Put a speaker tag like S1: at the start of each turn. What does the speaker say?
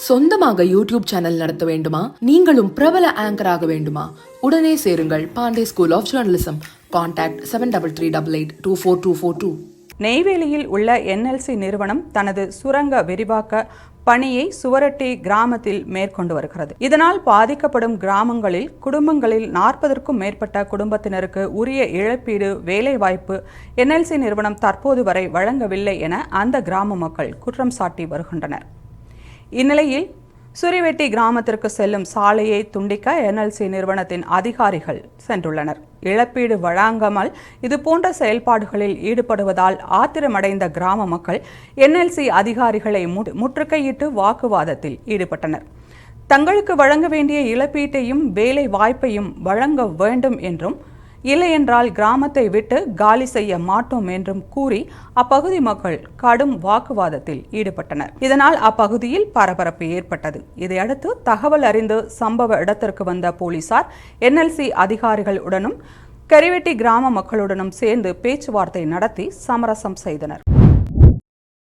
S1: சொந்தமாக YouTube channel நடத்த வேண்டுமா? நீங்களும் பிரபல ஆங்கர் ஆக வேண்டுமா? உடனே சேருங்கள் Pandey school of journalism. Contact 7388242242.
S2: நெய்வேலியில் உள்ள NLC நிறுவனம் தனது சுரங்க விரிவாக்க பணியை சுவரட்டி கிராமத்தில் மேற்கொண்டு வருகிறது. இதனால் பாதிக்கப்படும் கிராமங்களில் குடும்பங்களில் 40க்கும் மேற்பட்ட குடும்பத்தினருக்கு உரிய இழப்பீடு, வேலைவாய்ப்பு NLC நிறுவனம் தற்போது வரை வழங்கவில்லை என அந்த கிராம மக்கள் குற்றம் சாட்டி வருகின்றனர். இந்நிலையில் சுரிவெட்டி கிராமத்திற்கு செல்லும் சாலையை துண்டிக்க NLC நிறுவனத்தின் அதிகாரிகள் சென்றுள்ளனர். இழப்பீடு வழங்காமல் இதுபோன்ற செயல்பாடுகளில் ஈடுபடுவதால் ஆத்திரமடைந்த கிராம மக்கள் NLC அதிகாரிகளை முற்றுகையிட்டு வாக்குவாதத்தில் ஈடுபட்டனர். தங்களுக்கு வழங்க வேண்டிய இழப்பீட்டையும் வேலை வாய்ப்பையும் வழங்க வேண்டும் என்றும், இல்லையென்றால் கிராமத்தை விட்டு காலி செய்ய மாட்டோம் என்றும் கூறி அப்பகுதி மக்கள் கடும் வாக்குவாதத்தில் ஈடுபட்டனர். இதனால் அப்பகுதியில் பரபரப்பு ஏற்பட்டது. இதையடுத்து தகவல் அறிந்து சம்பவ இடத்திற்கு வந்த போலீசார் NLC அதிகாரிகளுடனும் கரிவெட்டி கிராம மக்களுடனும் சேர்ந்து பேச்சுவார்த்தை நடத்தி சமரசம் செய்தனர்.